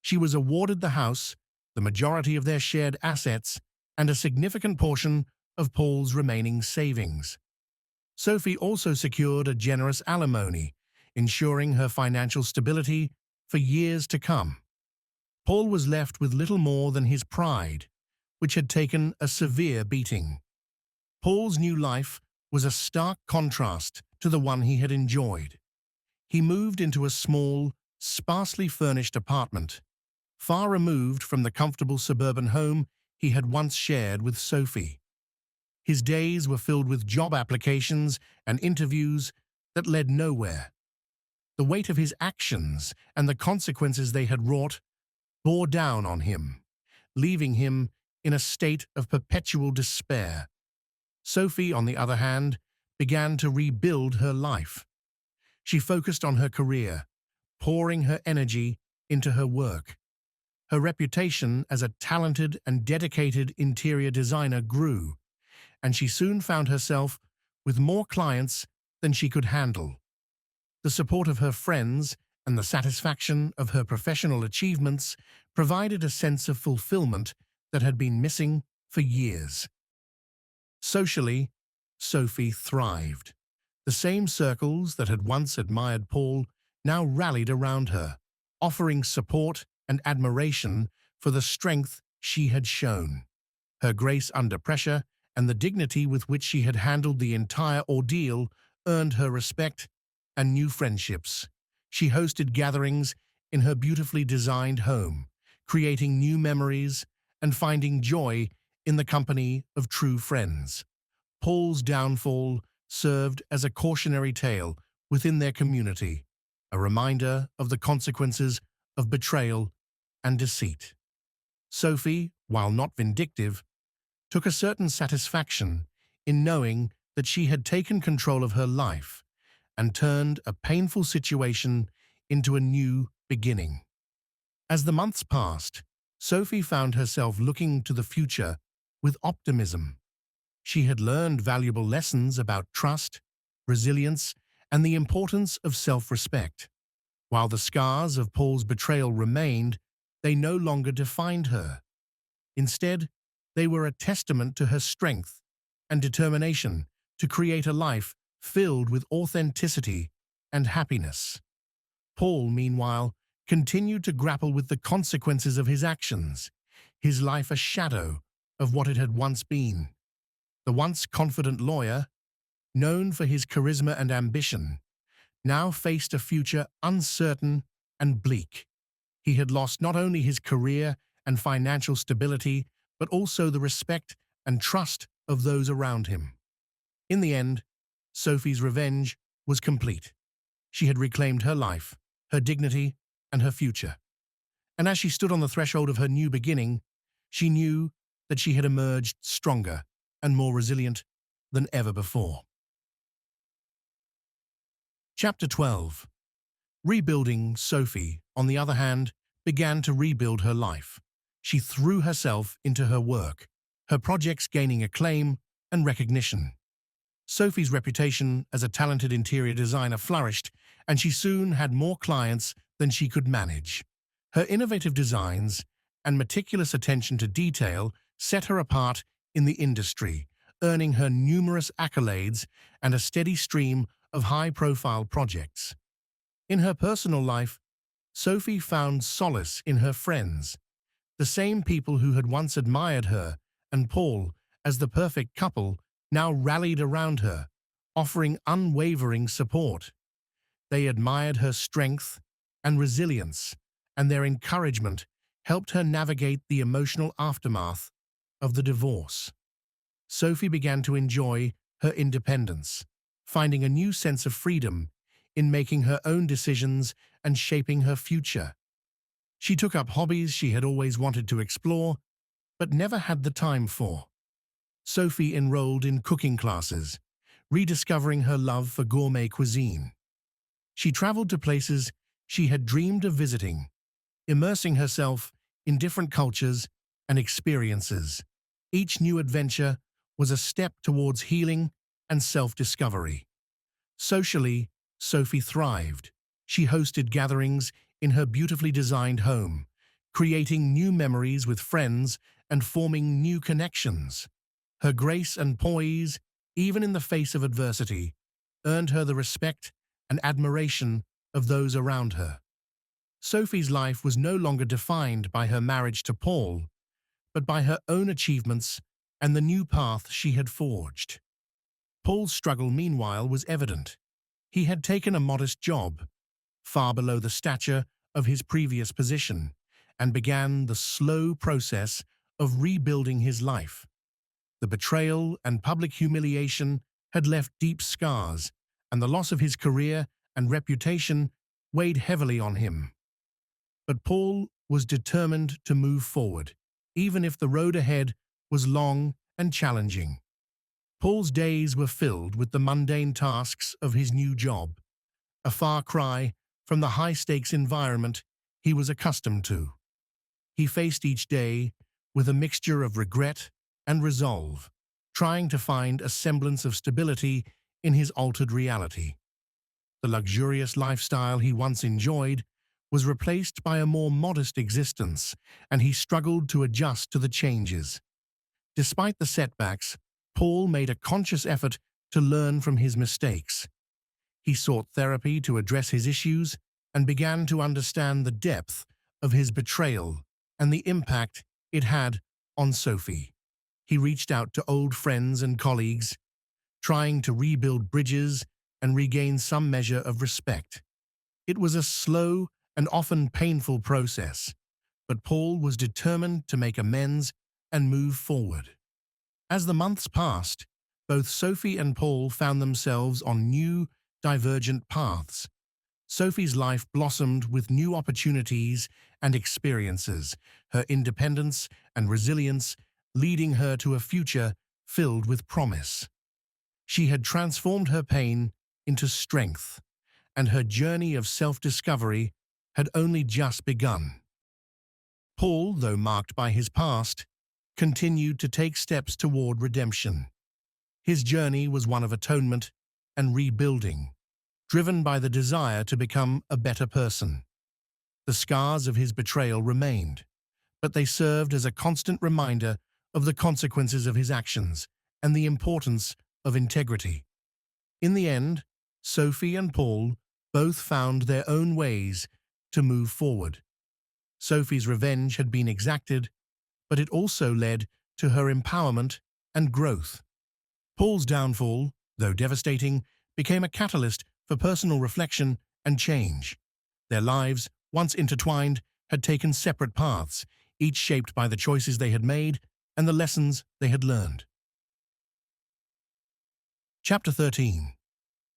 She was awarded the house, the majority of their shared assets, and a significant portion of Paul's remaining savings. Sophie also secured a generous alimony, ensuring her financial stability for years to come. Paul was left with little more than his pride, which had taken a severe beating. Paul's new life was a stark contrast to the one he had enjoyed. He moved into a small, sparsely furnished apartment, far removed from the comfortable suburban home he had once shared with Sophie. His days were filled with job applications and interviews that led nowhere. The weight of his actions and the consequences they had wrought bore down on him, leaving him in a state of perpetual despair. Sophie, on the other hand, began to rebuild her life. She focused on her career, pouring her energy into her work. Her reputation as a talented and dedicated interior designer grew, and she soon found herself with more clients than she could handle. The support of her friends and the satisfaction of her professional achievements provided a sense of fulfillment that had been missing for years. Socially, Sophie thrived. The same circles that had once admired Paul now rallied around her, offering support and admiration for the strength she had shown. Her grace under pressure and the dignity with which she had handled the entire ordeal earned her respect and new friendships. She hosted gatherings in her beautifully designed home, creating new memories and finding joy in the company of true friends. Paul's downfall served as a cautionary tale within their community, a reminder of the consequences of betrayal and deceit. Sophie, while not vindictive, took a certain satisfaction in knowing that she had taken control of her life and turned a painful situation into a new beginning. As the months passed, Sophie found herself looking to the future with optimism. She had learned valuable lessons about trust, resilience, and the importance of self-respect. While the scars of Paul's betrayal remained, they no longer defined her. Instead, they were a testament to her strength and determination to create a life filled with authenticity and happiness. Paul, meanwhile, continued to grapple with the consequences of his actions, his life a shadow of what it had once been. The once confident lawyer, known for his charisma and ambition, now faced a future uncertain and bleak. He had lost not only his career and financial stability, but also the respect and trust of those around him. In the end, Sophie's revenge was complete. She had reclaimed her life, her dignity, and her future. And as she stood on the threshold of her new beginning, she knew that she had emerged stronger and more resilient than ever before. Chapter 12. Rebuilding. Sophie, on the other hand, began to rebuild her life. She threw herself into her work, her projects gaining acclaim and recognition. Sophie's reputation as a talented interior designer flourished, and she soon had more clients than she could manage. Her innovative designs and meticulous attention to detail set her apart in the industry, earning her numerous accolades and a steady stream of high-profile projects. In her personal life, Sophie found solace in her friends, the same people who had once admired her and Paul as the perfect couple now rallied around her, offering unwavering support. They admired her strength and resilience, and their encouragement helped her navigate the emotional aftermath of the divorce. Sophie began to enjoy her independence, finding a new sense of freedom in making her own decisions and shaping her future. She took up hobbies she had always wanted to explore, but never had the time for. Sophie enrolled in cooking classes, rediscovering her love for gourmet cuisine. She traveled to places she had dreamed of visiting, immersing herself in different cultures and experiences. Each new adventure was a step towards healing and self-discovery. Socially, Sophie thrived. She hosted gatherings in her beautifully designed home, creating new memories with friends and forming new connections. Her grace and poise, even in the face of adversity, earned her the respect and admiration of those around her. Sophie's life was no longer defined by her marriage to Paul, but by her own achievements and the new path she had forged. Paul's struggle, meanwhile, was evident. He had taken a modest job, far below the stature of his previous position, and began the slow process of rebuilding his life. The betrayal and public humiliation had left deep scars, and the loss of his career and reputation weighed heavily on him. But Paul was determined to move forward, even if the road ahead was long and challenging. Paul's days were filled with the mundane tasks of his new job, a far cry from the high-stakes environment he was accustomed to. He faced each day with a mixture of regret and resolve, trying to find a semblance of stability in his altered reality. The luxurious lifestyle he once enjoyed was replaced by a more modest existence, and he struggled to adjust to the changes. Despite the setbacks, Paul made a conscious effort to learn from his mistakes. He sought therapy to address his issues and began to understand the depth of his betrayal and the impact it had on Sophie. He reached out to old friends and colleagues, trying to rebuild bridges and regain some measure of respect. It was a slow and often painful process, but Paul was determined to make amends and move forward. As the months passed, both Sophie and Paul found themselves on new, divergent paths. Sophie's life blossomed with new opportunities and experiences, her independence and resilience leading her to a future filled with promise. She had transformed her pain into strength, and her journey of self-discovery had only just begun. Paul, though marked by his past, continued to take steps toward redemption. His journey was one of atonement and rebuilding, driven by the desire to become a better person. The scars of his betrayal remained, but they served as a constant reminder of the consequences of his actions and the importance of integrity. In the end, Sophie and Paul both found their own ways to move forward. Sophie's revenge had been exacted, but it also led to her empowerment and growth. Paul's downfall, though devastating, became a catalyst for personal reflection and change. Their lives, once intertwined, had taken separate paths, each shaped by the choices they had made and the lessons they had learned. Chapter 13.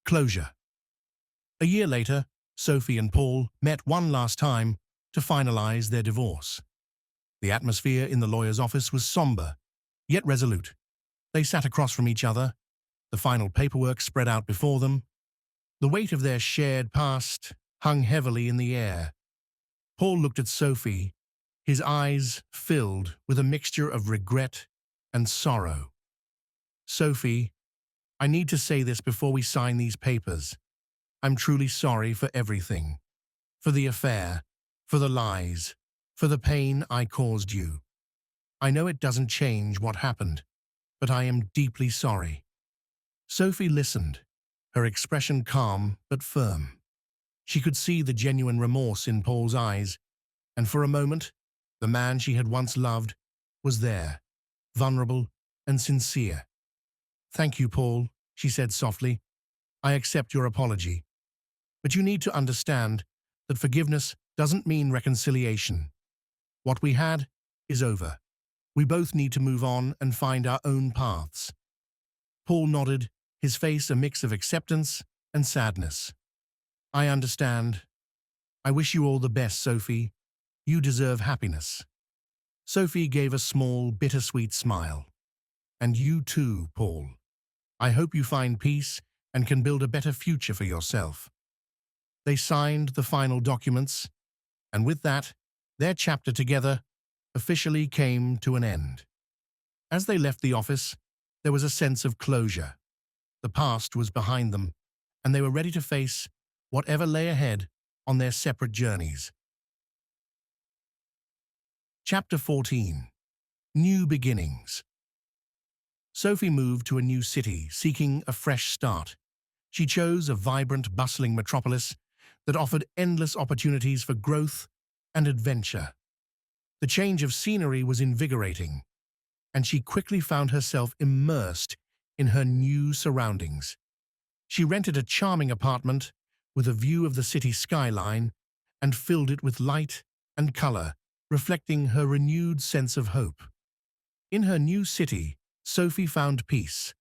Closure. A year later, Sophie and Paul met one last time to finalize their divorce. The atmosphere in the lawyer's office was somber, yet resolute. They sat across from each other, the final paperwork spread out before them. The weight of their shared past hung heavily in the air. Paul looked at Sophie, his eyes filled with a mixture of regret and sorrow. "Sophie, I need to say this before we sign these papers. I'm truly sorry for everything. For the affair, for the lies, for the pain I caused you. I know it doesn't change what happened, but I am deeply sorry." Sophie listened, her expression calm but firm. She could see the genuine remorse in Paul's eyes, and for a moment, the man she had once loved was there, vulnerable and sincere. "Thank you, Paul," she said softly. "I accept your apology. But you need to understand that forgiveness doesn't mean reconciliation. What we had is over. We both need to move on and find our own paths." Paul nodded, his face a mix of acceptance and sadness. "I understand. I wish you all the best, Sophie. You deserve happiness." Sophie gave a small, bittersweet smile. "And you too, Paul. I hope you find peace and can build a better future for yourself." They signed the final documents, and with that, their chapter together officially came to an end. As they left the office, there was a sense of closure. The past was behind them, and they were ready to face whatever lay ahead on their separate journeys. Chapter 14. New Beginnings. Sophie moved to a new city, seeking a fresh start. She chose a vibrant, bustling metropolis that offered endless opportunities for growth and adventure. The change of scenery was invigorating, and she quickly found herself immersed in her new surroundings. She rented a charming apartment with a view of the city skyline and filled it with light and color, reflecting her renewed sense of hope. In her new city, Sophie found peace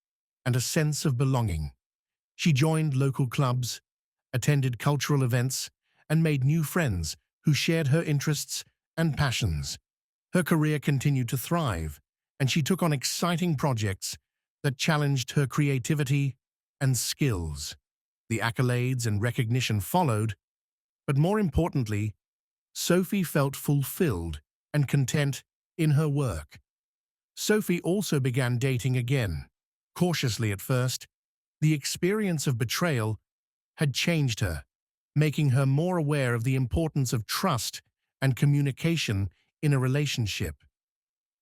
and a sense of belonging. She joined local clubs, attended cultural events, and made new friends who shared her interests and passions. Her career continued to thrive, and she took on exciting projects that challenged her creativity and skills. The accolades and recognition followed, but more importantly, Sophie felt fulfilled and content in her work. Sophie also began dating again. Cautiously at first, the experience of betrayal had changed her, making her more aware of the importance of trust and communication in a relationship.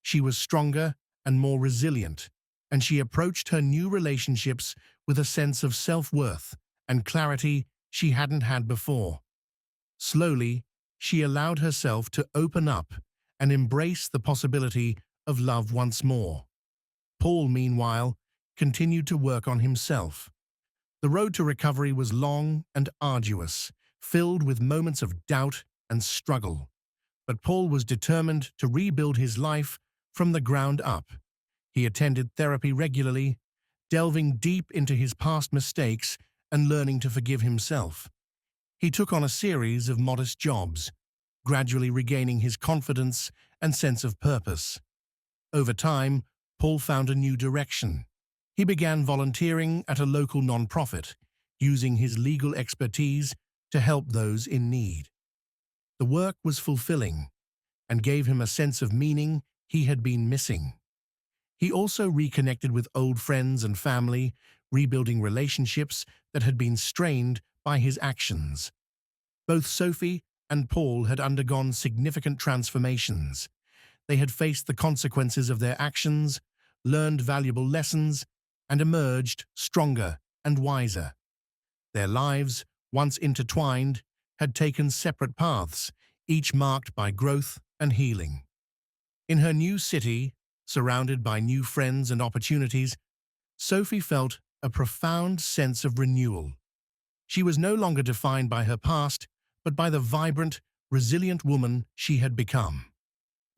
She was stronger and more resilient, and she approached her new relationships with a sense of self-worth and clarity she hadn't had before. Slowly, she allowed herself to open up and embrace the possibility of love once more. Paul, meanwhile, continued to work on himself. The road to recovery was long and arduous, filled with moments of doubt and struggle. But Paul was determined to rebuild his life from the ground up. He attended therapy regularly, delving deep into his past mistakes and learning to forgive himself. He took on a series of modest jobs, gradually regaining his confidence and sense of purpose. Over time, Paul found a new direction. He began volunteering at a local nonprofit, using his legal expertise to help those in need. The work was fulfilling and gave him a sense of meaning he had been missing. He also reconnected with old friends and family, rebuilding relationships that had been strained by his actions. Both Sophie and Paul had undergone significant transformations. They had faced the consequences of their actions, learned valuable lessons, and emerged stronger and wiser. Their lives, once intertwined, had taken separate paths, each marked by growth and healing. In her new city, surrounded by new friends and opportunities, Sophie felt a profound sense of renewal. She was no longer defined by her past, but by the vibrant, resilient woman she had become.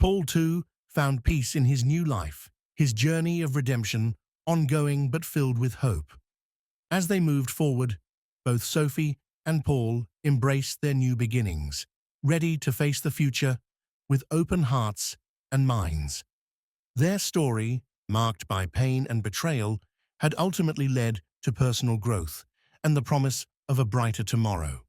Paul, too, found peace in his new life, his journey of redemption, ongoing but filled with hope. As they moved forward, both Sophie and Paul embraced their new beginnings. ready to face the future with open hearts and minds. Their story, marked by pain and betrayal, had ultimately led to personal growth and the promise of a brighter tomorrow.